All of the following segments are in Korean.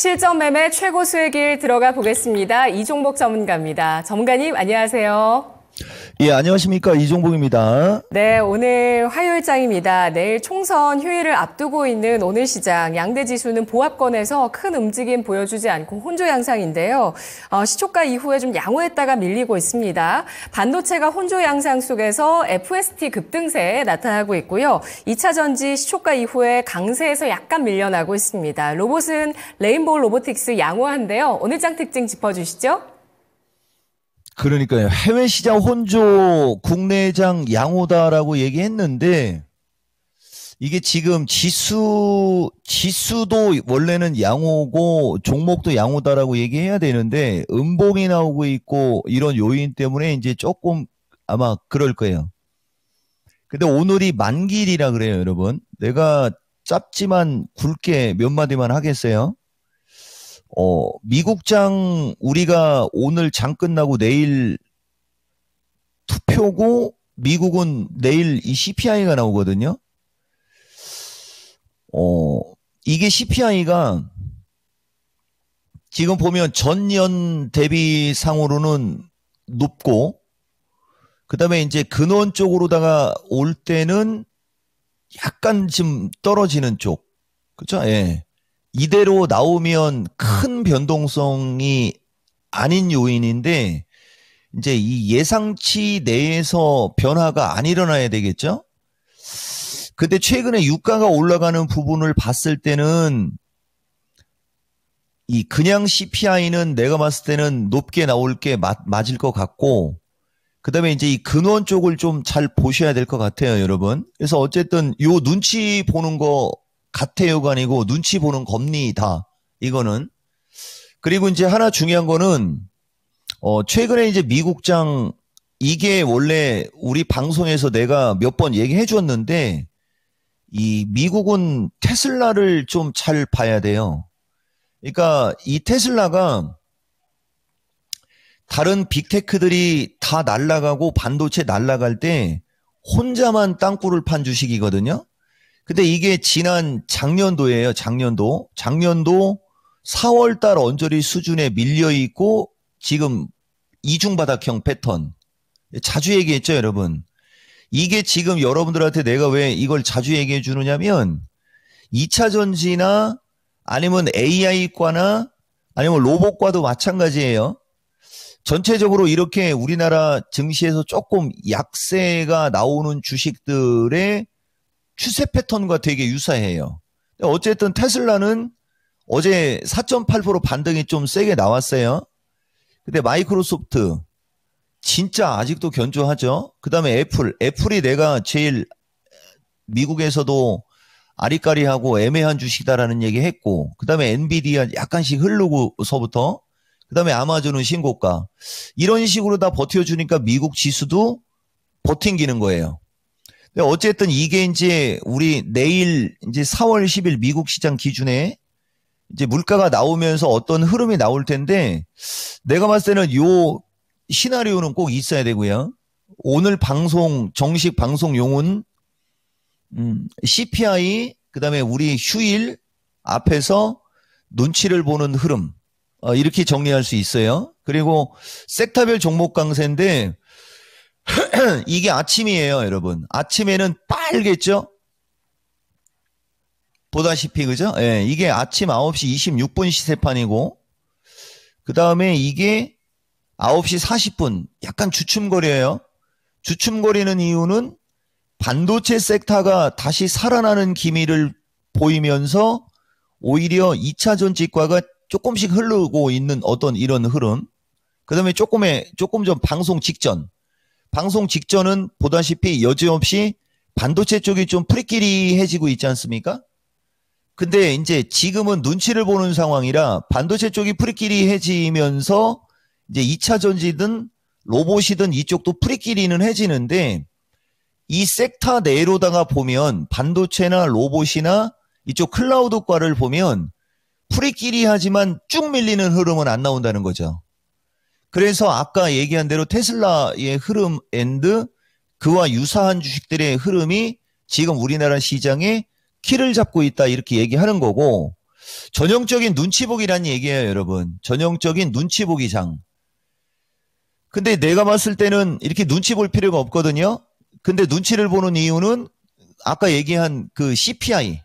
실전 매매 최고 수익일 들어가 보겠습니다. 이종복 전문가입니다. 전문가님 안녕하세요. 예, 안녕하십니까. 이종복입니다. 네, 오늘 화요일장입니다. 내일 총선 휴일을 앞두고 있는 오늘 시장, 양대 지수는 보합권에서 큰 움직임 보여주지 않고 혼조 양상인데요. 시초가 이후에 좀 양호했다가 밀리고 있습니다. 반도체가 혼조 양상 속에서 FST 급등세 나타나고 있고요. 2차 전지 시초가 이후에 강세에서 약간 밀려나고 있습니다. 로봇은 레인보우 로보틱스 양호한데요. 오늘 장 특징 짚어주시죠. 그러니까요. 해외 시장 혼조, 국내장 양호다라고 얘기했는데 이게 지금 지수도 원래는 양호고 종목도 양호다라고 얘기해야 되는데 음봉이 나오고 있고 이런 요인 때문에 이제 조금 아마 그럴 거예요. 근데 오늘이 만기일이라 그래요, 여러분. 내가 짧지만 굵게 몇 마디만 하겠어요. 미국장 우리가 오늘 장 끝나고 내일 투표고 미국은 내일 이 CPI가 나오거든요. 이게 CPI가 지금 보면 전년 대비상으로는 높고 그다음에 이제 근원 쪽으로다가 올 때는 약간 좀 떨어지는 쪽. 그렇죠? 예. 이대로 나오면 큰 변동성이 아닌 요인인데 이제 이 예상치 내에서 변화가 안 일어나야 되겠죠? 근데 최근에 유가가 올라가는 부분을 봤을 때는 이 그냥 CPI는 내가 봤을 때는 높게 나올 게 맞을 것 같고 그다음에 이제 이 근원 쪽을 좀 잘 보셔야 될 것 같아요, 여러분. 그래서 어쨌든 요 눈치 보는 거 같아요가 아니고 눈치 보는 겁니다. 이거는. 그리고 이제 하나 중요한 거는 최근에 이제 미국장 이게 원래 우리 방송에서 내가 몇 번 얘기해 줬는데 이 미국은 테슬라를 좀 잘 봐야 돼요. 그러니까 이 테슬라가 다른 빅테크들이 다 날아가고 반도체 날아갈 때 혼자만 땅굴을 판 주식이거든요. 근데 이게 지난 작년도예요. 작년도 4월달 언저리 수준에 밀려있고 지금 이중바닥형 패턴. 자주 얘기했죠, 여러분. 이게 지금 여러분들한테 내가 왜 이걸 자주 얘기해 주느냐면 2차 전지나 아니면 AI과나 아니면 로봇과도 마찬가지예요. 전체적으로 이렇게 우리나라 증시에서 조금 약세가 나오는 주식들의 추세 패턴과 되게 유사해요. 어쨌든 테슬라는 어제 4.8% 반등이 좀 세게 나왔어요. 근데 마이크로소프트 진짜 아직도 견조하죠. 그 다음에 애플이 내가 제일 미국에서도 아리까리하고 애매한 주식이다라는 얘기 했고 그 다음에 엔비디아 약간씩 흐르고서부터 그 다음에 아마존은 신고가 이런 식으로 다 버텨주니까 미국 지수도 버팅기는 거예요. 어쨌든 이게 이제 우리 내일 이제 4월 10일 미국 시장 기준에 이제 물가가 나오면서 어떤 흐름이 나올 텐데 내가 봤을 때는 요 시나리오는 꼭 있어야 되고요. 오늘 방송 정식 방송용은 CPI 그다음에 우리 휴일 앞에서 눈치를 보는 흐름 이렇게 정리할 수 있어요. 그리고 섹터별 종목 강세인데 이게 아침이에요, 여러분. 아침에는 빨겠죠? 보다시피, 그죠? 예, 이게 아침 9시 26분 시세판이고, 그 다음에 이게 9시 40분, 약간 주춤거려요. 주춤거리는 이유는 반도체 섹터가 다시 살아나는 기미를 보이면서 오히려 2차 전지과가 조금씩 흐르고 있는 어떤 이런 흐름. 그 다음에 조금 전 방송 직전은 보다시피 여지없이 반도체 쪽이 좀 프리끼리해지고 있지 않습니까? 근데 이제 지금은 눈치를 보는 상황이라 반도체 쪽이 프리끼리해지면서 이제 2차 전지든 로봇이든 이쪽도 프리끼리는 해지는데 이 섹터 내로다가 보면 반도체나 로봇이나 이쪽 클라우드과를 보면 프리끼리하지만 쭉 밀리는 흐름은 안 나온다는 거죠. 그래서 아까 얘기한 대로 테슬라의 흐름 앤드 그와 유사한 주식들의 흐름이 지금 우리나라 시장에 키를 잡고 있다 이렇게 얘기하는 거고 전형적인 눈치 보기란 얘기예요, 여러분. 전형적인 눈치 보기 장. 근데 내가 봤을 때는 이렇게 눈치 볼 필요가 없거든요. 근데 눈치를 보는 이유는 아까 얘기한 그 CPI가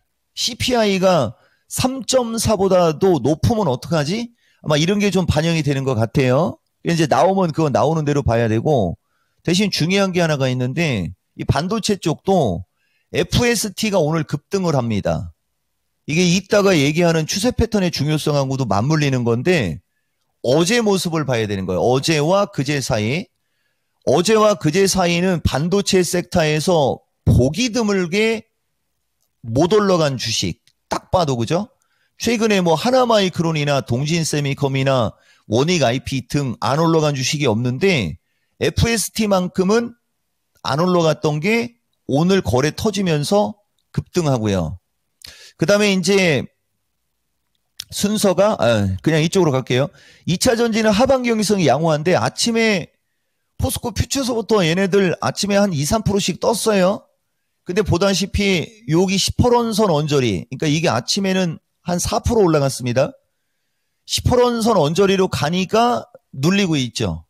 3.4보다도 높으면 어떡하지? 아마 이런 게 좀 반영이 되는 것 같아요. 이제 나오면 그거 나오는 대로 봐야 되고, 대신 중요한 게 하나가 있는데 이 반도체 쪽도 FST가 오늘 급등을 합니다. 이게 이따가 얘기하는 추세 패턴의 중요성하고도 맞물리는 건데 어제 모습을 봐야 되는 거예요. 어제와 그제 사이. 어제와 그제 사이는 반도체 섹터에서 보기 드물게 못 올라간 주식. 딱 봐도 그죠? 최근에 뭐 하나마이크론이나 동진세미컴이나 원익 IP 등 안 올라간 주식이 없는데 FST만큼은 안 올라갔던 게 오늘 거래 터지면서 급등하고요. 그 다음에 이제 순서가 그냥 이쪽으로 갈게요. 2차 전지는 하반기 경기성이 양호한데 아침에 포스코 퓨처서부터 얘네들 아침에 한 2, 3%씩 떴어요. 근데 보다시피 여기 10%선 언저리, 그러니까 이게 아침에는 한 4% 올라갔습니다. 10%선 언저리로 가니까 눌리고 있죠.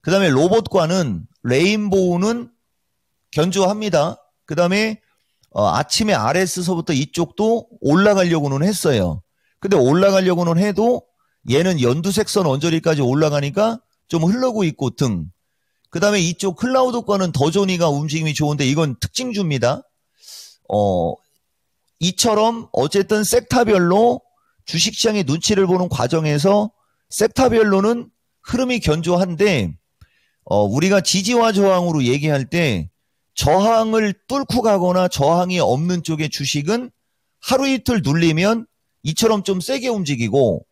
그 다음에 로봇과는 레인보우는 견조합니다. 그 다음에 아침에 RS서부터 이쪽도 올라가려고는 했어요. 근데 올라가려고는 해도 얘는 연두색선 언저리까지 올라가니까 좀 흐르고 있고 등. 그 다음에 이쪽 클라우드과는 더조니가 움직임이 좋은데 이건 특징주입니다. 이처럼 어쨌든 섹터별로 주식시장의 눈치를 보는 과정에서 섹터별로는 흐름이 견조한데 우리가 지지와 저항으로 얘기할 때 저항을 뚫고 가거나 저항이 없는 쪽의 주식은 하루 이틀 눌리면 이처럼 좀 세게 움직이고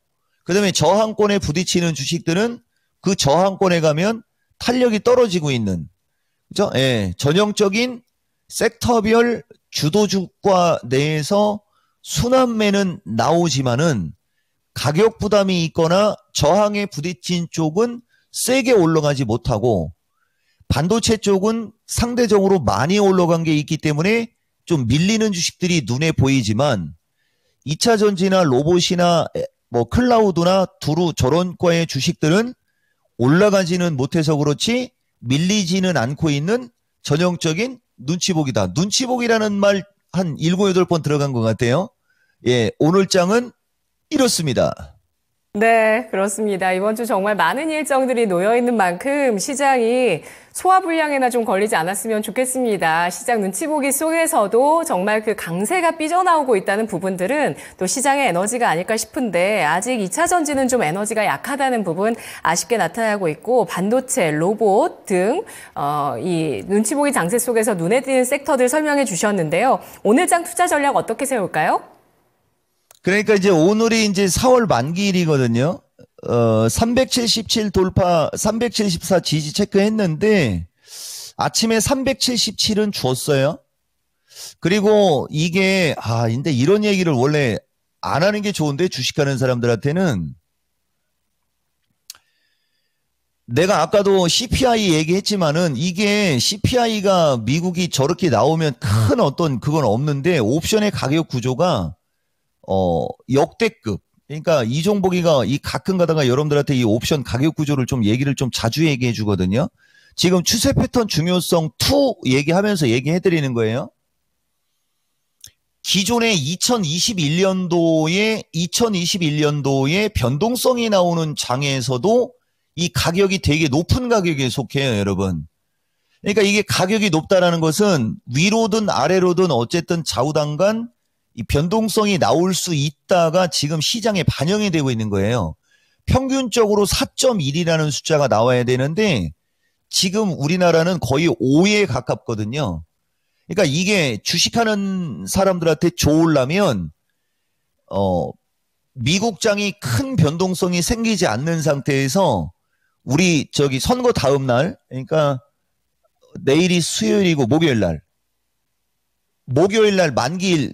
그 다음에 저항권에 부딪히는 주식들은 그 저항권에 가면 탄력이 떨어지고 있는 그죠? 예, 전형적인 섹터별 주도주가 내에서 순환매는 나오지만은 가격 부담이 있거나 저항에 부딪힌 쪽은 세게 올라가지 못하고 반도체 쪽은 상대적으로 많이 올라간 게 있기 때문에 좀 밀리는 주식들이 눈에 보이지만 2차 전지나 로봇이나 뭐 클라우드나 두루 저런 과의 주식들은 올라가지는 못해서 그렇지 밀리지는 않고 있는 전형적인 눈치보기다. 눈치보기라는 말 한 7, 8번 들어간 것 같아요. 예, 오늘 장은 이렇습니다. 네, 그렇습니다. 이번 주 정말 많은 일정들이 놓여 있는 만큼 시장이 소화불량에나 좀 걸리지 않았으면 좋겠습니다. 시장 눈치 보기 속에서도 정말 그 강세가 삐져나오고 있다는 부분들은 또 시장의 에너지가 아닐까 싶은데 아직 2차 전지는 좀 에너지가 약하다는 부분 아쉽게 나타나고 있고 반도체, 로봇 등 이 눈치 보기 장세 속에서 눈에 띄는 섹터들 설명해 주셨는데요. 오늘 장 투자 전략 어떻게 세울까요? 그러니까 이제 오늘이 이제 4월 만기일이거든요. 377 돌파, 374 지지 체크했는데 아침에 377은 줬어요. 그리고 이게 근데 이런 얘기를 원래 안 하는 게 좋은데 주식하는 사람들한테는 내가 아까도 CPI 얘기했지만은 이게 CPI가 미국이 저렇게 나오면 큰 어떤 그건 없는데 옵션의 가격 구조가 역대급. 그러니까 이종복이가 이 가끔 가다가 여러분들한테 이 옵션 가격 구조를 좀 얘기를 좀 자주 얘기해 주거든요. 지금 추세 패턴 중요성 2 얘기하면서 얘기해 드리는 거예요. 기존의 2021년도에 변동성이 나오는 장에서도 이 가격이 되게 높은 가격에 속해요, 여러분. 그러니까 이게 가격이 높다라는 것은 위로든 아래로든 어쨌든 좌우당간 이 변동성이 나올 수 있다가 지금 시장에 반영이 되고 있는 거예요. 평균적으로 4.1이라는 숫자가 나와야 되는데 지금 우리나라는 거의 5에 가깝거든요. 그러니까 이게 주식하는 사람들한테 좋으려면 미국장이 큰 변동성이 생기지 않는 상태에서 우리 선거 다음 날, 그러니까 내일이 수요일이고 목요일 날 만기일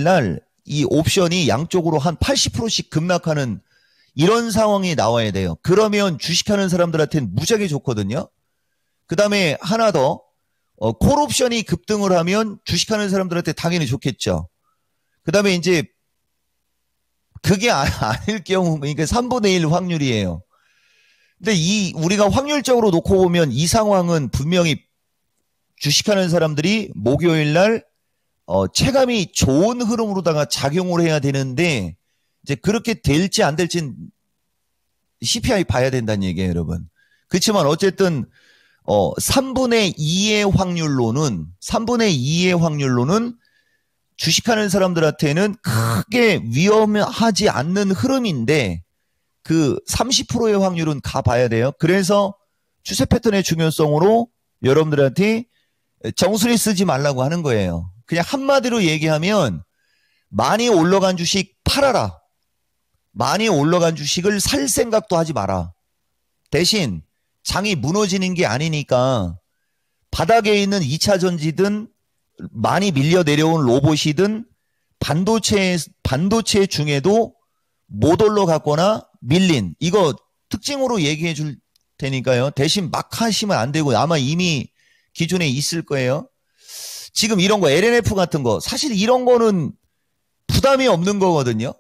날 이 옵션이 양쪽으로 한 80%씩 급락하는 이런 상황이 나와야 돼요. 그러면 주식하는 사람들한테는 무지하게 좋거든요. 그 다음에 하나 더, 콜옵션이 급등을 하면 주식하는 사람들한테 당연히 좋겠죠. 그 다음에 이제 그게 아닐 경우, 그러니까 3분의 1 확률이에요. 근데 우리가 확률적으로 놓고 보면 이 상황은 분명히 주식하는 사람들이 목요일 날, 체감이 좋은 흐름으로다가 작용을 해야 되는데, 이제 그렇게 될지 안 될지는 CPI 봐야 된다는 얘기예요, 여러분. 그렇지만 어쨌든, 3분의 2의 확률로는 주식하는 사람들한테는 크게 위험하지 않는 흐름인데, 그 30%의 확률은 가봐야 돼요. 그래서 추세 패턴의 중요성으로 여러분들한테 정수리 쓰지 말라고 하는 거예요. 그냥 한마디로 얘기하면 많이 올라간 주식 팔아라. 많이 올라간 주식을 살 생각도 하지 마라. 대신 장이 무너지는 게 아니니까 바닥에 있는 2차 전지든 많이 밀려 내려온 로봇이든 반도체 중에도 못 올라갔거나 밀린, 이거 특징으로 얘기해 줄 테니까요. 대신 막 하시면 안 되고 아마 이미 기존에 있을 거예요. 지금 이런 거 LNF 같은 거 사실 이런 거는 부담이 없는 거거든요.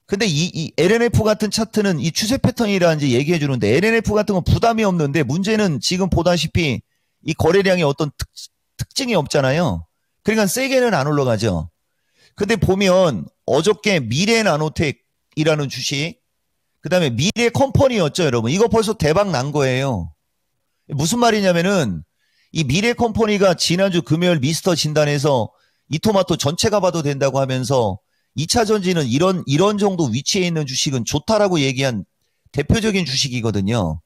근데 이 LNF 같은 차트는 이 추세 패턴이라는지 얘기해 주는데 LNF 같은 건 부담이 없는데 문제는 지금 보다시피 이 거래량이 어떤 특징이 없잖아요. 그러니까 세게는 안 올라가죠. 근데 보면 어저께 미래나노텍이라는 주식, 그 다음에 미래컴퍼니였죠, 여러분. 이거 벌써 대박 난 거예요. 무슨 말이냐면은 이 미래컴퍼니가 지난주 금요일 미스터 진단에서 이토마토 전체가 봐도 된다고 하면서 2차 전지는 이런 정도 위치에 있는 주식은 좋다라고 얘기한 대표적인 주식이거든요.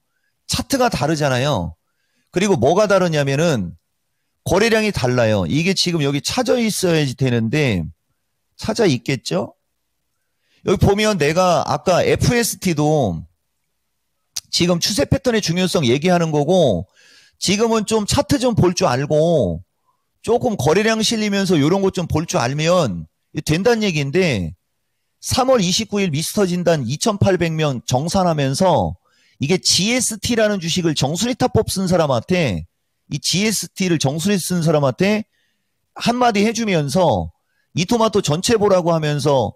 차트가 다르잖아요. 그리고 뭐가 다르냐면은 거래량이 달라요. 이게 지금 여기 찾아 있어야지 되는데 찾아 있겠죠? 여기 보면 내가 아까 FST도 지금 추세 패턴의 중요성 얘기하는 거고 지금은 좀 차트 좀 볼 줄 알고 조금 거래량 실리면서 이런 것 좀 볼 줄 알면 된다는 얘기인데 3월 29일 미스터 진단 2,800명 정산하면서 이게 GST라는 주식을 정수리타법 쓴 사람한테 이 GST를 정수리 쓴 사람한테 한마디 해주면서 이토마토 전체 보라고 하면서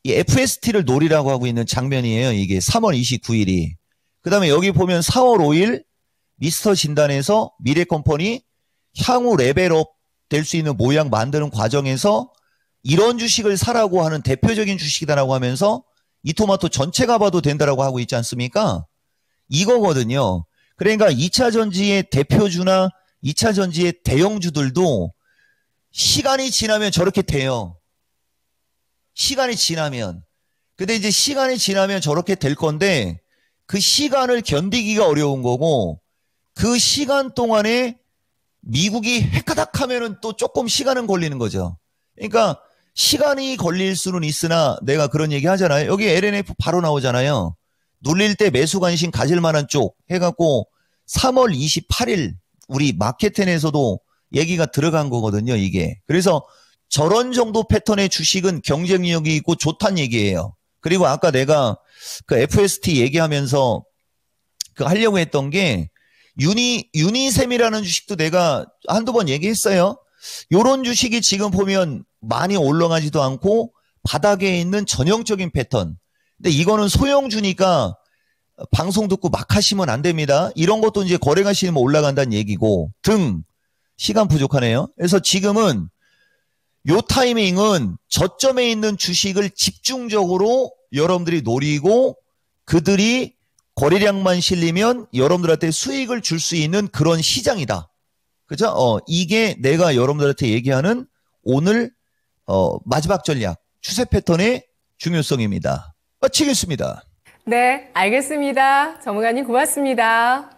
이 FST를 노리라고 하고 있는 장면이에요. 이게 3월 29일이. 그 다음에 여기 보면 4월 5일 미스터 진단에서 미래컴퍼니 향후 레벨업 될 수 있는 모양 만드는 과정에서 이런 주식을 사라고 하는 대표적인 주식이다라고 하면서 이토마토 전체가 봐도 된다라고 하고 있지 않습니까? 이거거든요. 그러니까 2차 전지의 대표주나 2차 전지의 대형주들도 시간이 지나면 저렇게 돼요. 시간이 지나면. 근데 이제 시간이 지나면 저렇게 될 건데 그 시간을 견디기가 어려운 거고 그 시간 동안에 미국이 헤카닥 하면은 또 조금 시간은 걸리는 거죠. 그러니까 시간이 걸릴 수는 있으나 내가 그런 얘기 하잖아요. 여기 LNF 바로 나오잖아요. 눌릴 때 매수 관심 가질 만한 쪽 해갖고 3월 28일 우리 마켓텐에서도 얘기가 들어간 거거든요, 이게. 그래서 저런 정도 패턴의 주식은 경쟁력이 있고 좋다는 얘기예요. 그리고 아까 내가 그 FST 얘기하면서 그 하려고 했던 게 유니셈이라는 주식도 내가 한두 번 얘기했어요. 요런 주식이 지금 보면 많이 올라가지도 않고 바닥에 있는 전형적인 패턴. 근데 이거는 소형주니까 방송 듣고 막 하시면 안 됩니다. 이런 것도 이제 거래가 실리면 올라간다는 얘기고 시간 부족하네요. 그래서 지금은 요 타이밍은 저점에 있는 주식을 집중적으로 여러분들이 노리고 그들이 거래량만 실리면 여러분들한테 수익을 줄 수 있는 그런 시장이다. 그죠? 이게 내가 여러분들한테 얘기하는 오늘 마지막 전략 추세 패턴의 중요성입니다. 마치겠습니다. 네, 알겠습니다. 전문가님 고맙습니다.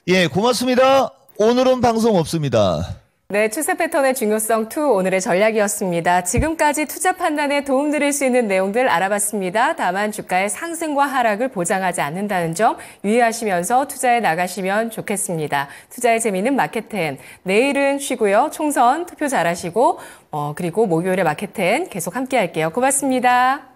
예, 고맙습니다. 오늘은 방송 없습니다. 네, 추세 패턴의 중요성 2 오늘의 전략이었습니다. 지금까지 투자 판단에 도움드릴 수 있는 내용들 알아봤습니다. 다만 주가의 상승과 하락을 보장하지 않는다는 점 유의하시면서 투자에 나가시면 좋겠습니다. 투자의 재미는 마켓텐. 내일은 쉬고요. 총선 투표 잘하시고 그리고 목요일에 마켓텐 계속 함께 할게요. 고맙습니다.